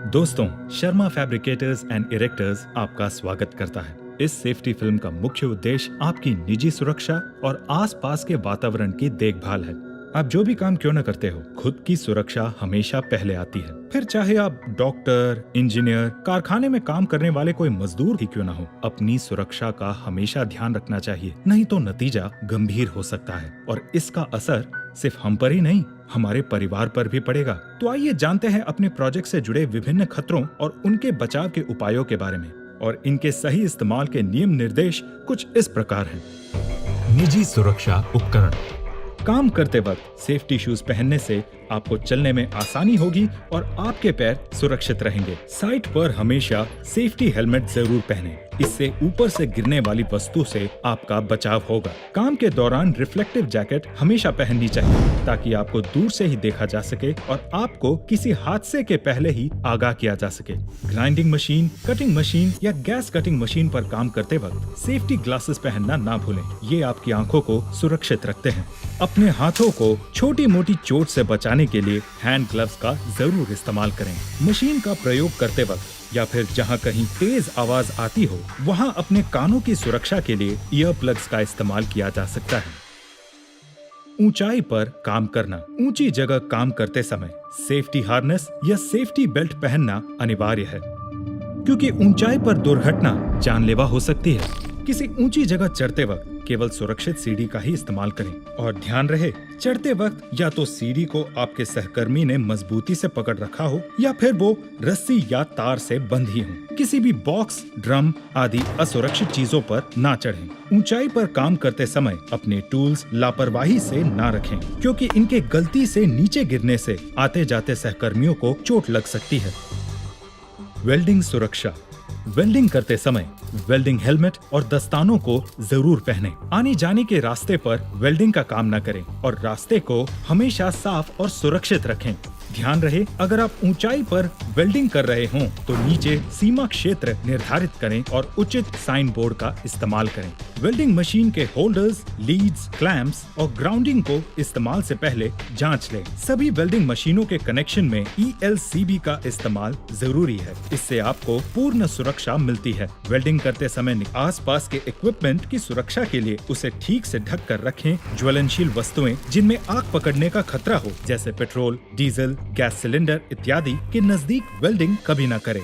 दोस्तों, Sharma fabricators and इरेक्टर्स आपका स्वागत करता है। इस सेफ्टी फिल्म का मुख्य उद्देश्य आपकी निजी सुरक्षा और आसपास के वातावरण की देखभाल है। आप जो भी काम क्यों न करते हो, खुद की सुरक्षा हमेशा पहले आती है। फिर चाहे आप डॉक्टर, इंजीनियर, कारखाने में काम करने वाले कोई मजदूर ही क्यों न हो, अपनी सुरक्षा का हमेशा ध्यान रखना चाहिए, नहीं तो नतीजा गंभीर हो सकता है और इसका असर सिर्फ हम पर ही नहीं, हमारे परिवार पर भी पड़ेगा। तो आइए जानते हैं अपने प्रोजेक्ट से जुड़े विभिन्न खतरों और उनके बचाव के उपायों के बारे में। और इनके सही इस्तेमाल के नियम निर्देश कुछ इस प्रकार हैं। निजी सुरक्षा उपकरण। काम करते वक्त सेफ्टी शूज पहनने से आपको चलने में आसानी होगी और आपके पैर सुरक्षित रहेंगे। साइट पर हमेशा सेफ्टी हेलमेट जरूर पहनें। इससे ऊपर से गिरने वाली वस्तु से आपका बचाव होगा। काम के दौरान रिफ्लेक्टिव जैकेट हमेशा पहननी चाहिए ताकि आपको दूर से ही देखा जा सके और आपको किसी हादसे के पहले ही आगाह किया जा सके। ग्राइंडिंग मशीन, कटिंग मशीन या गैस कटिंग मशीन पर काम करते वक्त सेफ्टी ग्लासेस पहनना ना भूलें। ये आपकी आंखों को सुरक्षित रखते हैं। अपने हाथों को छोटी मोटी चोट से बचाने के लिए हैंड ग्लव्स का जरूर इस्तेमाल करें। मशीन का प्रयोग करते वक्त या फिर जहां कहीं तेज आवाज आती हो, वहां अपने कानों की सुरक्षा के लिए ईयर प्लग्स का इस्तेमाल किया जा सकता है। ऊंचाई पर काम करना। ऊंची जगह काम करते समय सेफ्टी हार्नेस या सेफ्टी बेल्ट पहनना अनिवार्य है, क्योंकि ऊंचाई पर दुर्घटना जानलेवा हो सकती है। किसी ऊंची जगह चढ़ते वक्त केवल सुरक्षित सीढ़ी का ही इस्तेमाल करें और ध्यान रहे, चढ़ते वक्त या तो सीढ़ी को आपके सहकर्मी ने मजबूती से पकड़ रखा हो या फिर वो रस्सी या तार से बंधी हो। किसी भी बॉक्स, ड्रम आदि असुरक्षित चीजों पर ना चढ़ें। ऊंचाई पर काम करते समय अपने टूल्स लापरवाही से ना रखें, क्योंकि इनके गलती से नीचे गिरने से आते जाते सहकर्मियों को चोट लग सकती है। वेल्डिंग सुरक्षा। वेल्डिंग करते समय वेल्डिंग हेलमेट और दस्तानों को जरूर पहनें। आने जाने के रास्ते पर वेल्डिंग का काम न करें और रास्ते को हमेशा साफ और सुरक्षित रखें। ध्यान रहे, अगर आप ऊंचाई पर वेल्डिंग कर रहे हों तो नीचे सीमा क्षेत्र निर्धारित करें और उचित साइन बोर्ड का इस्तेमाल करें। वेल्डिंग मशीन के होल्डर्स, लीड्स, क्लैंप्स और ग्राउंडिंग को इस्तेमाल से पहले जांच लें। सभी वेल्डिंग मशीनों के कनेक्शन में ELCB का इस्तेमाल जरूरी है। इससे आपको पूर्ण सुरक्षा मिलती है। वेल्डिंग करते समय आसपास के इक्विपमेंट की सुरक्षा के लिए उसे ठीक से ढक कर रखें। ज्वलनशील वस्तुएं जिनमें आग पकड़ने का खतरा हो, जैसे पेट्रोल, डीजल, गैस सिलेंडर इत्यादि के नजदीक वेल्डिंग कभी न करें।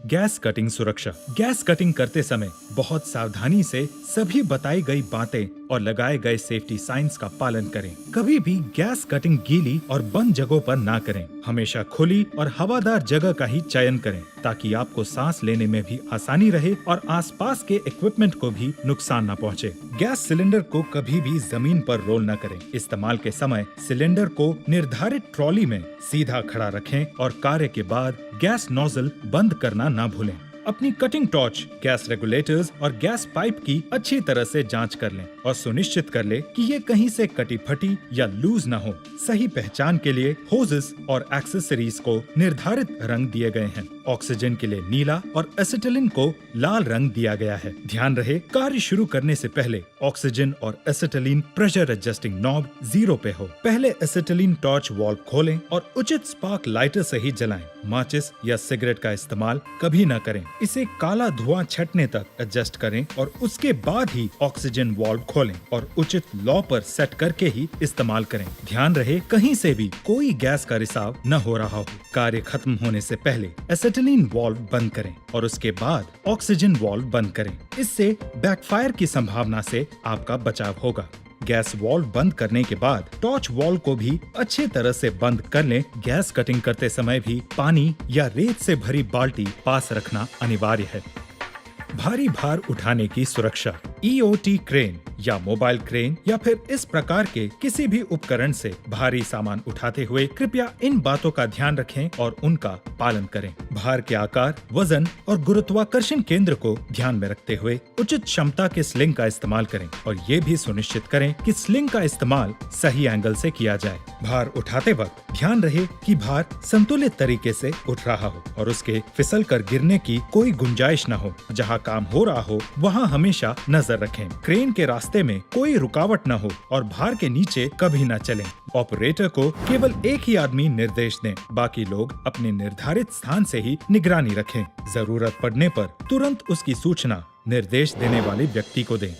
गैस कटिंग सुरक्षा। गैस कटिंग करते समय बहुत सावधानी से सभी बताई गई बातें और लगाए गए सेफ्टी साइंस का पालन करें। कभी भी गैस कटिंग गीली और बंद जगहों पर ना करें। हमेशा खुली और हवादार जगह का ही चयन करें ताकि आपको सांस लेने में भी आसानी रहे और आसपास के इक्विपमेंट को भी नुकसान न पहुंचे। गैस सिलेंडर को कभी भी जमीन पर रोल न करें। इस्तेमाल के समय सिलेंडर को निर्धारित ट्रॉली में सीधा खड़ा रखें और कार्य के बाद गैस नोजल बंद करना ना भूलें। अपनी कटिंग टॉर्च, गैस रेगुलेटर्स और गैस पाइप की अच्छी तरह से जांच कर लें और सुनिश्चित कर लें कि ये कहीं से कटी फटी या लूज न हो। सही पहचान के लिए होजेस और एक्सेसरीज को निर्धारित रंग दिए गए हैं। ऑक्सीजन के लिए नीला और एसिटिलीन को लाल रंग दिया गया है। ध्यान रहे, कार्य शुरू करने से पहले ऑक्सीजन और एसिटिलीन प्रेशर एडजस्टिंग नॉब 0 पे हो। पहले एसिटिलीन टॉर्च वाल्व खोलें और उचित स्पार्क लाइटर से ही जलाएं। माचिस या सिगरेट का इस्तेमाल कभी न करें। इसे काला धुआं छटने तक एडजस्ट करें और उसके बाद ही ऑक्सीजन वाल्व खोलें और उचित लॉ पर सेट करके ही इस्तेमाल करें। ध्यान रहे, कहीं से भी कोई गैस का रिसाव न हो रहा हो। कार्य खत्म होने से पहले एसिटिलीन वाल्व बंद करें और उसके बाद ऑक्सीजन वाल्व बंद करें। इससे बैकफायर की संभावना से आपका बचाव होगा। गैस वाल्व बंद करने के बाद टॉर्च वाल्व को भी अच्छी तरह से बंद कर लें। गैस कटिंग करते समय भी पानी या रेत से भरी बाल्टी पास रखना अनिवार्य है। भारी भार उठाने की सुरक्षा। EOT क्रेन या मोबाइल क्रेन या फिर इस प्रकार के किसी भी उपकरण से भारी सामान उठाते हुए कृपया इन बातों का ध्यान रखें और उनका पालन करें। भार के आकार, वजन और गुरुत्वाकर्षण केंद्र को ध्यान में रखते हुए उचित क्षमता के स्लिंग का इस्तेमाल करें और ये भी सुनिश्चित करें कि स्लिंग का इस्तेमाल सही एंगल से किया जाए। भार उठाते वक्त ध्यान रहे कि भार संतुलित तरीके से उठ रहा हो और उसके फिसल कर गिरने की कोई गुंजाइश न हो। जहाँ काम हो रहा हो वहाँ हमेशा नजर रखें। क्रेन के रास्ते में कोई रुकावट न हो और भार के नीचे कभी न चलें। ऑपरेटर को केवल एक ही आदमी निर्देश दें, बाकी लोग अपने निर्धारित स्थान से ही निगरानी रखें। जरूरत पड़ने पर तुरंत उसकी सूचना निर्देश देने वाले व्यक्ति को दें।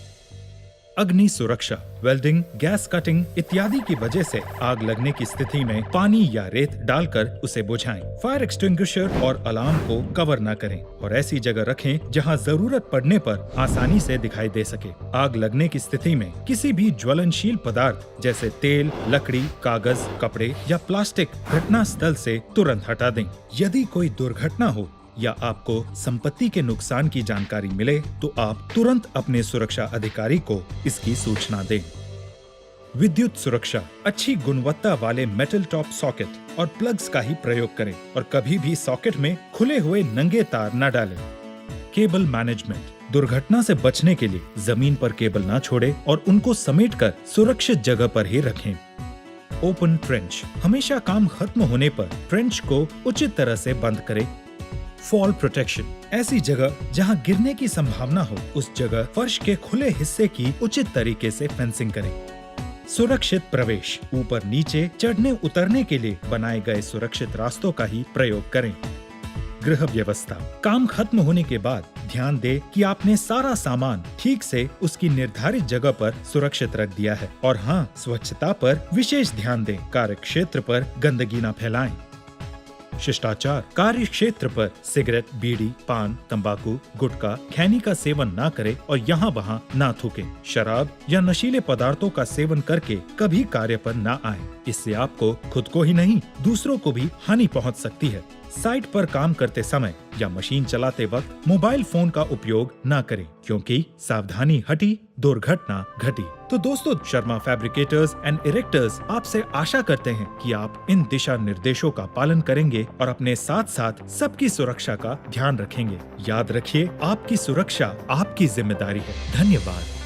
अग्नि सुरक्षा, वेल्डिंग, गैस कटिंग इत्यादि की वजह से आग लगने की स्थिति में पानी या रेत डालकर उसे बुझाएं। फायर एक्सटिंग्विशर और अलार्म को कवर न करें और ऐसी जगह रखें जहां जरूरत पड़ने पर आसानी से दिखाई दे सके। आग लगने की स्थिति में किसी भी ज्वलनशील पदार्थ जैसे तेल, लकड़ी, कागज, कपड़े या प्लास्टिक घटना स्थल से तुरंत हटा दें। यदि कोई दुर्घटना हो या आपको संपत्ति के नुकसान की जानकारी मिले तो आप तुरंत अपने सुरक्षा अधिकारी को इसकी सूचना दें। विद्युत सुरक्षा, अच्छी गुणवत्ता वाले मेटल टॉप सॉकेट और प्लग्स का ही प्रयोग करें और कभी भी सॉकेट में खुले हुए नंगे तार न डालें। केबल मैनेजमेंट, दुर्घटना से बचने के लिए जमीन पर केबल न छोड़ें और उनको समेटकर सुरक्षित जगह पर ही रखें। ओपन ट्रेंच, हमेशा काम खत्म होने पर ट्रेंच को उचित तरह से बंद करें। फॉल प्रोटेक्शन, ऐसी जगह जहां गिरने की संभावना हो उस जगह फर्श के खुले हिस्से की उचित तरीके से फेंसिंग करें। सुरक्षित प्रवेश, ऊपर नीचे चढ़ने उतरने के लिए बनाए गए सुरक्षित रास्तों का ही प्रयोग करें। गृह व्यवस्था, काम खत्म होने के बाद ध्यान दे कि आपने सारा सामान ठीक से उसकी निर्धारित जगह पर सुरक्षित रख दिया है और हाँ, स्वच्छता पर विशेष ध्यान दें। कार्य क्षेत्र पर गंदगी न फैलाएं। शिष्टाचार, कार्य क्षेत्र पर सिगरेट, बीड़ी, पान, तंबाकू, गुटखा, खैनी का सेवन न करें और यहाँ वहाँ न थूकें। शराब या नशीले पदार्थों का सेवन करके कभी कार्य पर न आए। इससे आपको खुद को ही नहीं दूसरों को भी हानि पहुँच सकती है। साइट पर काम करते समय या मशीन चलाते वक्त मोबाइल फोन का उपयोग न करें, क्योंकि सावधानी हटी दुर्घटना घटी। तो दोस्तों, शर्मा फैब्रिकेटर्स एंड इरेक्टर्स आपसे आशा करते हैं कि आप इन दिशा निर्देशों का पालन करेंगे और अपने साथ साथ सबकी सुरक्षा का ध्यान रखेंगे। याद रखिए, आपकी सुरक्षा आपकी जिम्मेदारी है। धन्यवाद।